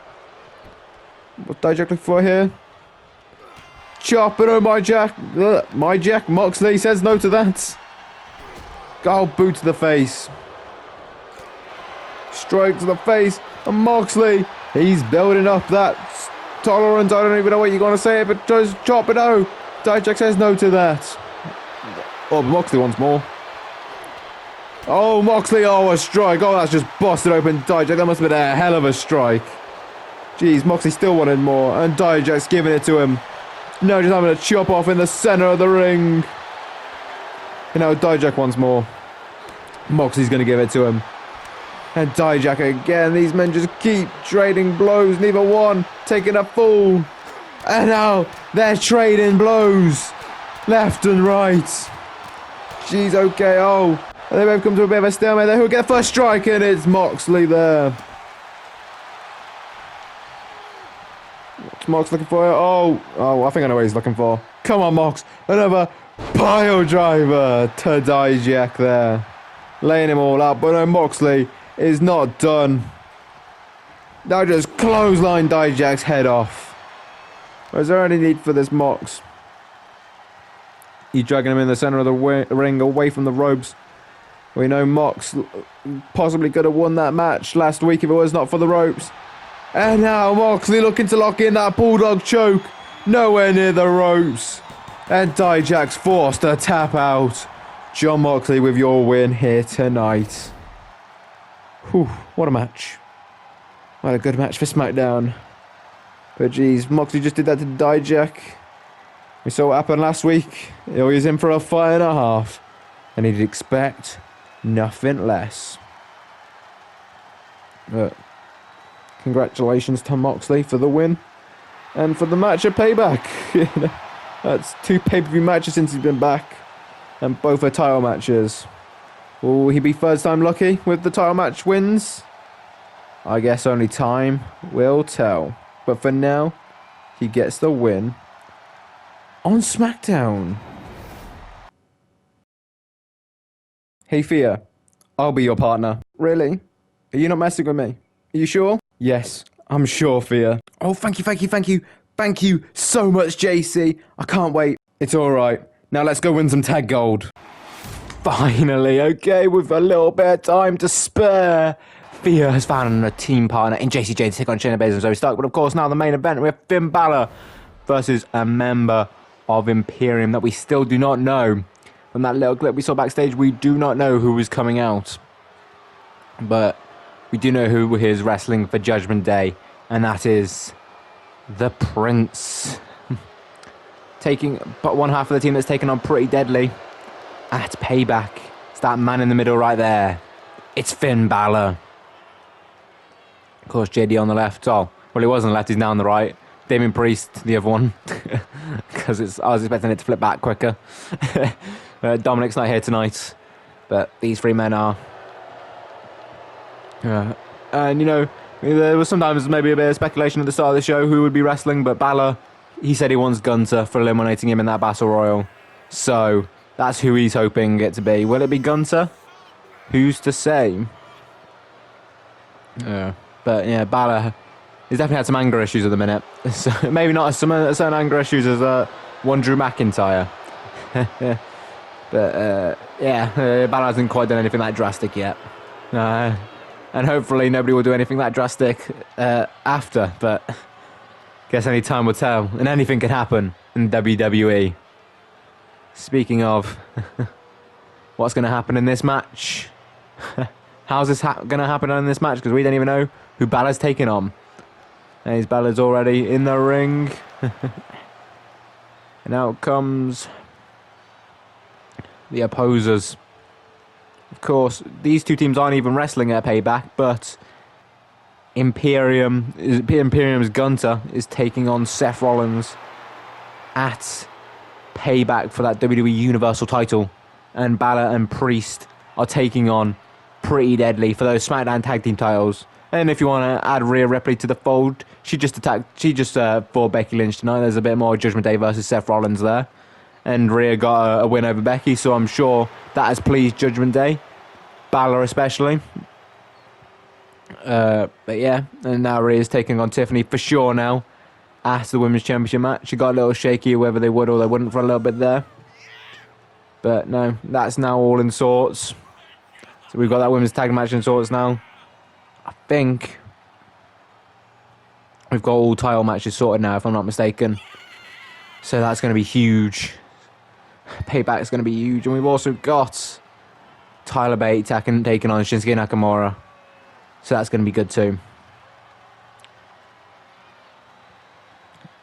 What's Dijak looking for here? Chopping on my Jack. My Jack. Moxley says no to that. Oh, boot to the face. Strike to the face. And Moxley, he's building up that tolerance. I don't even know what you're going to say, but just chop it out. Dijak says no to that. Oh, but Moxley wants more. Oh, Moxley, oh, a strike. Oh, that's just busted open Dijak. That must have been a hell of a strike. Jeez, Moxley still wanted more, and Dijak's giving it to him. No, just having a chop off in the center of the ring. You know, Dijak wants more. Moxley's going to give it to him. And Dijak again. These men just keep trading blows. Neither one taking a fall. And now they're trading blows. Left and right. Jeez, okay. Oh, and they both come to a bit of a stalemate there. Who'll get the first strike? And it's Moxley there. What's Mox looking for? Oh, I think I know what he's looking for. Come on, Mox. Another pile driver to Dijak there. Laying him all out. But no, Moxley is not done. Now just clothesline Dijak's head off. Is there any need for this Mox? He's dragging him in the center of the ring away from the ropes. We know Mox possibly could have won that match last week if it was not for the ropes. And now Moxley looking to lock in that bulldog choke. Nowhere near the ropes. And Dijak's forced to tap out. Jon Moxley with your win here tonight. Whew, what a match. What a good match for Smackdown. But geez, Moxley just did that to Dijak. We saw what happened last week. He was in for a fight and a half. And he'd expect nothing less. But congratulations to Moxley for the win. And for the match at Payback. That's 2 pay-per-view matches since he's been back. And both are title matches. Will he be first time lucky with the title match wins? I guess only time will tell. But for now, he gets the win on SmackDown. Hey Thea, I'll be your partner. Really? Are you not messing with me? Are you sure? Yes, I'm sure, Thea. Oh, thank you. Thank you so much, JC. I can't wait. It's alright. Now let's go win some tag gold. Finally, okay, with a little bit of time to spare. Thea has found a team partner in JCJ to take on Shayna Baszler and Zoe Stark. But of course, now the main event, we have Finn Balor versus a member of Imperium that we still do not know. From that little clip we saw backstage, we do not know who is coming out. But we do know who is wrestling for Judgment Day. And that is the Prince. Taking but one half of the team that's taken on Pretty Deadly at Payback. It's that man in the middle right there. It's Finn Balor. Of course, JD on the left. Oh, well, he was on the left. He's now on the right. Damian Priest, the other one. Because I was expecting it to flip back quicker. Dominic's not here tonight. But these 3 men are. And, you know, there was sometimes maybe a bit of speculation at the start of the show who would be wrestling. But Balor, he said he wants Gunther for eliminating him in that Battle Royal. So that's who he's hoping it to be. Will it be Gunther? Who's to say? But yeah, Balor has definitely had some anger issues at the minute. So maybe not as certain anger issues as one Drew McIntyre. But yeah, Balor hasn't quite done anything that drastic yet. And hopefully nobody will do anything that drastic after. But guess any time will tell. And anything can happen in WWE. Speaking of what's going to happen in this match. How's this going to happen in this match? Because we don't even know who Balor's taking on. And Balor's already in the ring. And out comes the opposers. Of course, these 2 teams aren't even wrestling at Payback, but Imperium's Gunther is taking on Seth Rollins at Payback for that WWE Universal title. And Balor and Priest are taking on Pretty Deadly for those SmackDown tag team titles. And if you want to add Rhea Ripley to the fold, she just fought Becky Lynch tonight. There's a bit more Judgment Day versus Seth Rollins there. And Rhea got a win over Becky, so I'm sure that has pleased Judgment Day. Balor especially. But yeah, and now Rhea's taking on Tiffany for sure now. at the Women's Championship match. It got a little shaky whether they would or they wouldn't for a little bit there. But no, that's now all in sorts. So we've got that Women's Tag match in sorts now. I think we've got all title matches sorted now, if I'm not mistaken. So that's going to be huge. Payback is going to be huge. And we've also got Tyler Bate taking on Shinsuke Nakamura. So that's going to be good too.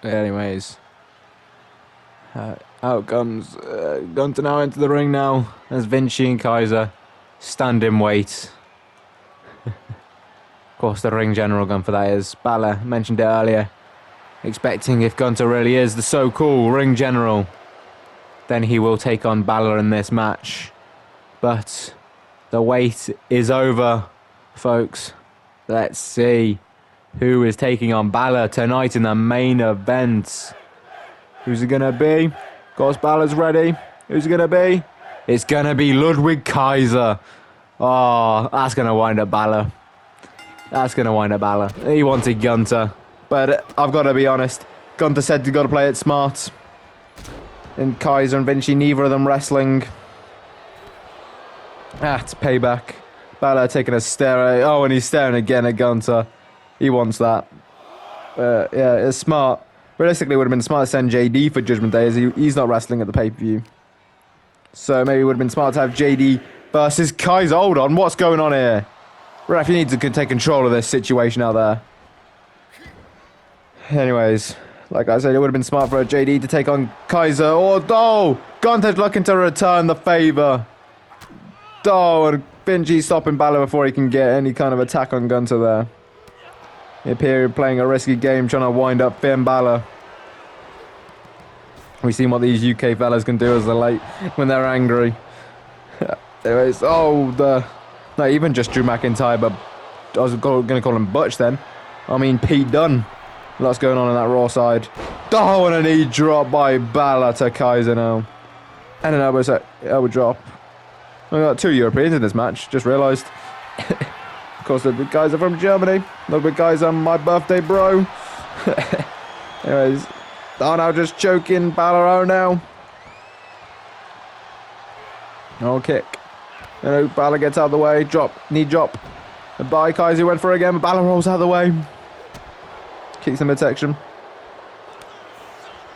Anyways. Out comes Gunther now into the ring now. As Vinci and Kaiser stand in wait. Of course, the ring general Gunther, that is. Balor mentioned it earlier. Expecting if Gunther really is the so-called ring general, then he will take on Balor in this match. But the wait is over, folks. Let's see who is taking on Balor tonight in the main event. Who's it going to be? Of course, Balor's ready. Who's it going to be? It's going to be Ludwig Kaiser. Oh, that's going to wind up Balor. That's going to wind up Balor. He wanted Gunther. But I've got to be honest. Gunther said you got to play it smart. And Kaiser and Vinci, neither of them wrestling. It's payback. Balor taking a stare at... Oh, and he's staring again at Gunther. He wants that. Yeah, it's smart. Realistically, it would have been smart to send JD for Judgment Day, as he's not wrestling at the pay-per-view. So maybe it would have been smart to have JD versus Kaiser. Hold on, what's going on here? Ref, you need to take control of this situation out there. Anyways, like I said, it would have been smart for JD to take on Kaiser. Oh, Gunther's looking to return the favour. Oh, and Vinci stopping Balor before he can get any kind of attack on Gunther there. Imperium playing a risky game, trying to wind up Finn Balor. We've seen what these UK fellas can do as they're late when they're angry. Anyways, not even just Drew McIntyre, but I was going to call him Butch then. I mean Pete Dunne. Lots going on that Raw side. Oh, and a knee drop by Balor to Kaiser now. And an elbow drop. We got two Europeans in this match, just realised. Of course, the big guys are from Germany. The big guys on my birthday, bro. Anyways, now just choking Balor now. No kick. Balor gets out of the way. Knee drop. And by Kaiser went for it again, but Balor rolls out of the way. Kicks the midsection.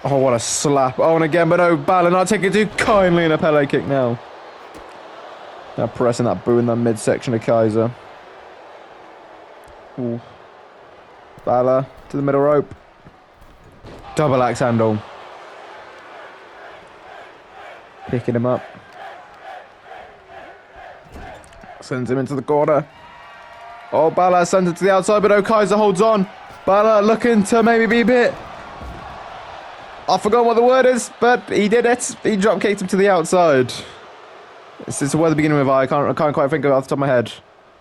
Oh, what a slap. Oh, and again, but no, Balor not taking it too kindly in a Pele kick now. Now pressing that boot in the midsection of Kaiser. Ooh. Balor to the middle rope. Double axe handle. Picking him up. Sends him into the corner. Oh, Balor sends it to the outside, but no, Kaiser holds on. Balor looking to maybe be a bit... I forgot what the word is, but he did it. He drop kicked him to the outside. It's a word beginning with I. I can't quite think of it off the top of my head.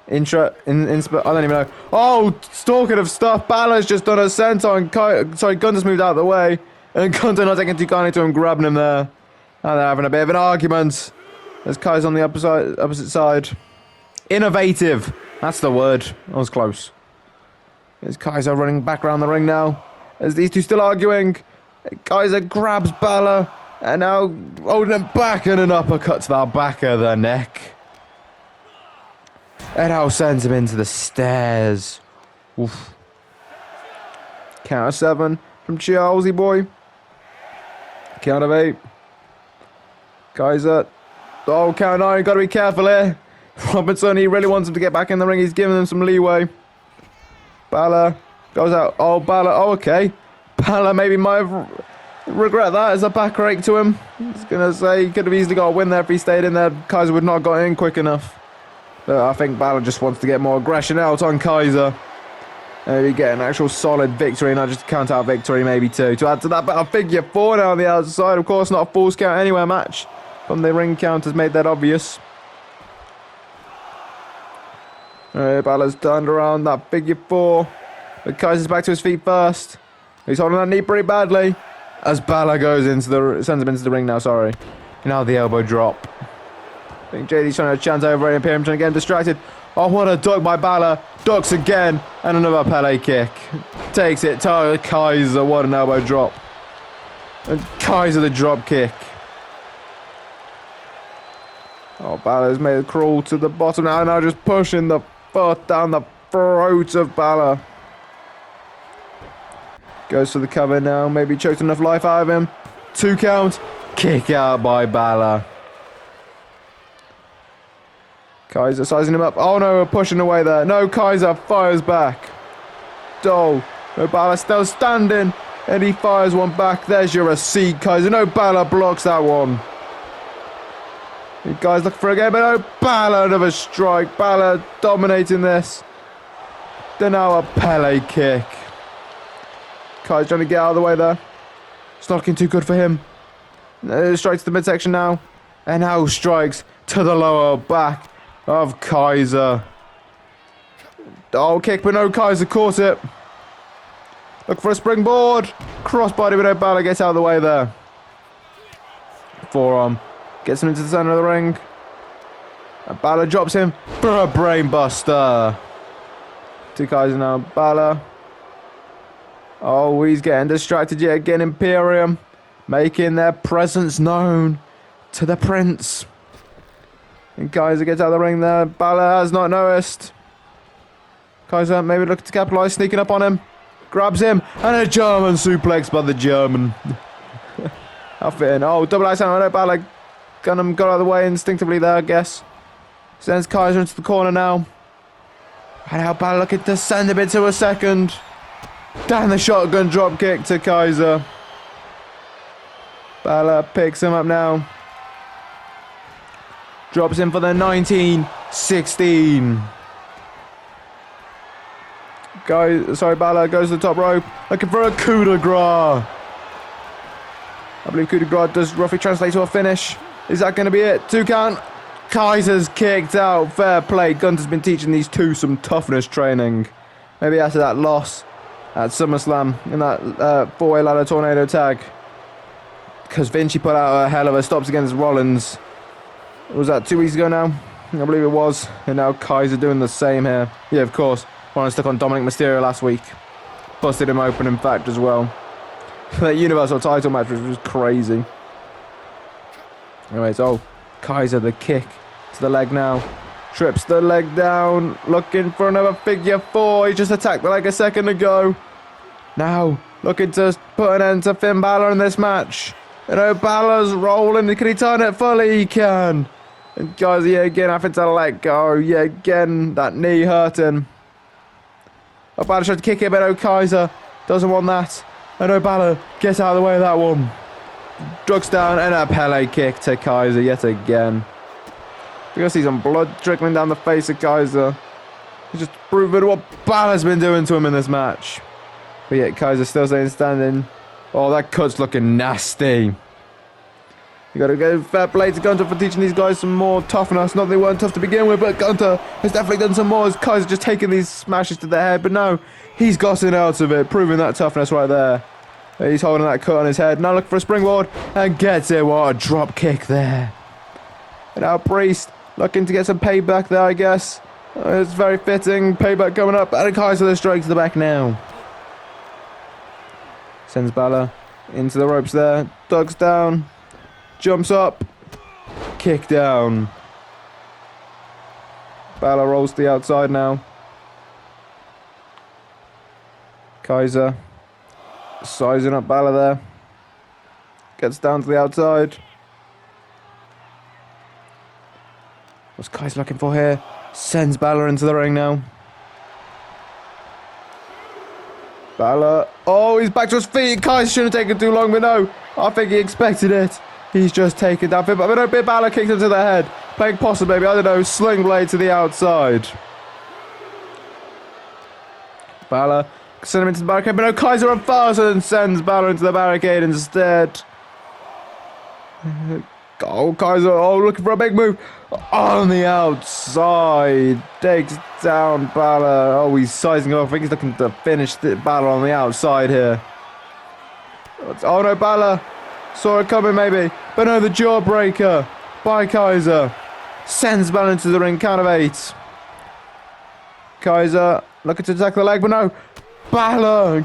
I don't even know. Oh, talking of stuff, Balor's just done a senton. Sorry, Gunther's moved out of the way. And Gunther not taking too kindly to him, grabbing him there. And they're having a bit of an argument. There's Kai's on the opposite side. Innovative. That's the word. I was close. There's Kaiser running back around the ring now. As these two still arguing. Kaiser grabs Balor. And now holding him back and an uppercut to the back of the neck. And now sends him into the stairs. Oof. Count of 7 from Charlesy boy. Count of 8. Kaiser. Oh, count of 9. Got to be careful here. Robinson, he really wants him to get back in the ring. He's giving him some leeway. Balor goes out. Oh, Balor. Oh, okay. Balor maybe might have regret that as a back rake to him. I was going to say he could have easily got a win there if he stayed in there. Kaiser would not have got in quick enough. But I think Balor just wants to get more aggression out on Kaiser. Maybe get an actual solid victory, not just a count-out victory maybe too. To add to that, but a figure 4 now on the outside. Of course, not a Falls Count Anywhere match. From the ring count has made that obvious. Balor's turned around that figure 4. But Kaiser's back to his feet first. He's holding that knee pretty badly. As Balor goes sends him into the ring now, sorry. Now the elbow drop. I think JD's trying to chant over at Imperium, trying to get him distracted. Oh, what a duck by Balor. Ducks again. And another Pele kick. Takes it. Kaiser, what an elbow drop. And Kaiser the drop kick. Oh, Balor's made a crawl to the bottom now just pushing the foot down the throat of Balor. Goes for the cover now. Maybe choked enough life out of him. 2 count. Kick out by Balor. Kaiser sizing him up. Oh no, we're pushing away there. No, Kaiser fires back. No, Balor still standing. And he fires one back. There's your receipt, Kaiser. No, Balor blocks that one. You guys looking for a game, but no, Balor, another strike. Balor dominating this. Then now a Pele kick. Kai's trying to get out of the way there. It's not looking too good for him. Strikes to the midsection now. And now strikes to the lower back of Kaiser. Oh, kick, but no, Kaiser caught it. Look for a springboard. Crossbody, but no, Balor gets out of the way there. Forearm. Gets him into the center of the ring. And Balor drops him for a brain buster. 2 Kaiser now. Balor. Oh, he's getting distracted yet again. Imperium making their presence known to the Prince. And Kaiser gets out of the ring there. Balor has not noticed. Kaiser maybe looking to capitalize, sneaking up on him. Grabs him. And a German suplex by the German. How fitting. Oh, double ice handle. Balor got out of the way instinctively there, I guess. Sends Kaiser into the corner now. And now Balor looking to send him into a second. Down the shotgun drop kick to Kaiser. Balor picks him up now. Drops him for the 19-16. Balor goes to the top rope. Looking for a coup de grace. I believe coup de grace does roughly translate to a finish. Is that going to be it? 2 count. Kaiser's kicked out. Fair play. Gunther's been teaching these two some toughness training. Maybe after that loss at SummerSlam in that 4-way ladder tornado tag. Because Vinci put out a hell of a stops against Rollins. Was that 2 weeks ago now? I believe it was. And now Kaiser doing the same here. Yeah, of course. When I stuck on Dominic Mysterio last week. Busted him open, in fact, as well. That Universal title match was crazy. Anyways, Kaiser the kick to the leg now. Trips the leg down. Looking for another figure 4. He just attacked the leg a second ago. Now, looking to put an end to Finn Balor in this match. And Balor's rolling. Can he turn it fully? He can. And guys, yeah, again, having to let go. Yeah, again, that knee hurting. Balor tried to kick it, but Kaiser doesn't want that. And Balor gets out of the way of that one. Drugs down and a Pele kick to Kaiser yet again. We're going to see some blood trickling down the face of Kaiser. He's just proving what Balor's been doing to him in this match. But yet Kaiser still staying standing. Oh, that cut's looking nasty. You got to go fair play to Gunther for teaching these guys some more toughness. Not that they weren't tough to begin with, but Gunther has definitely done some more as Kaiser just taking these smashes to the head. But no, he's gotten out of it, proving that toughness right there. He's holding that cut on his head. Now looking for a springboard and gets it. What a drop kick there. And now Priest looking to get some payback there, I guess. It's very fitting. Payback coming up. And Kaiser the strike to the back now. Sends Balor into the ropes there. Ducks down. Jumps up. Kick down. Balor rolls to the outside now. Kaiser sizing up Balor there. Gets down to the outside. What's Kaiser looking for here? Sends Balor into the ring now. Balor. Oh, he's back to his feet. Kaiser shouldn't have taken too long, but no. I think he expected it. He's just taken that. But no, Balor kicked him to the head. Playing possum, maybe. I don't know. Sling blade to the outside. Balor. Send him into the barricade. But no, Kaiser on fast and sends Balor into the barricade instead. Oh, Kaiser. Oh, looking for a big move. On the outside. Takes down Balor. Oh, he's sizing up. I think he's looking to finish the Balor on the outside here. Oh, no, Balor. Saw it coming, maybe. But no, the jawbreaker by Kaiser. Sends Balor into the ring. Count of 8. Kaiser looking to attack the leg, but no. Balor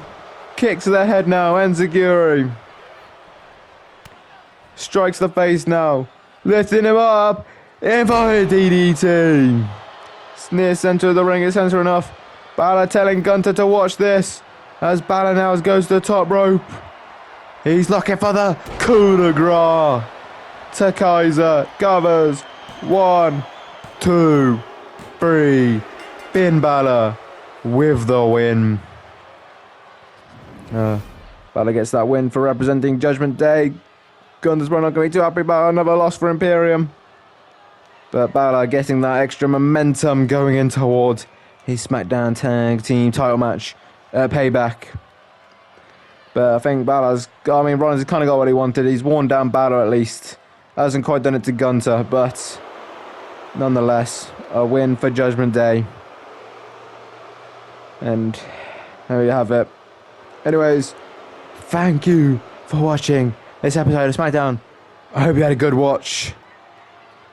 kicks to the head now. Enziguri strikes the face now. Lifting him up. In for a DDT. Near center of the ring. It's center enough. Balor telling Gunther to watch this. As Balor now goes to the top rope. He's looking for the coup de grace. To Kaiser. Covers. 1, 2, 3. Finn Balor with the win. Balor gets that win for representing Judgment Day. Gunther's probably not going to be too happy about another loss for Imperium. But Balor getting that extra momentum going in towards his Smackdown Tag Team title match payback. But I think Rollins has kind of got what he wanted. He's worn down Balor at least. Hasn't quite done it to Gunther, but nonetheless, a win for Judgment Day. And there you have it. Anyways, thank you for watching this episode of Smackdown. I hope you had a good watch.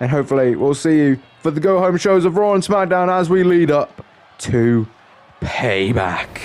And hopefully we'll see you for the go-home shows of Raw and Smackdown as we lead up to Payback.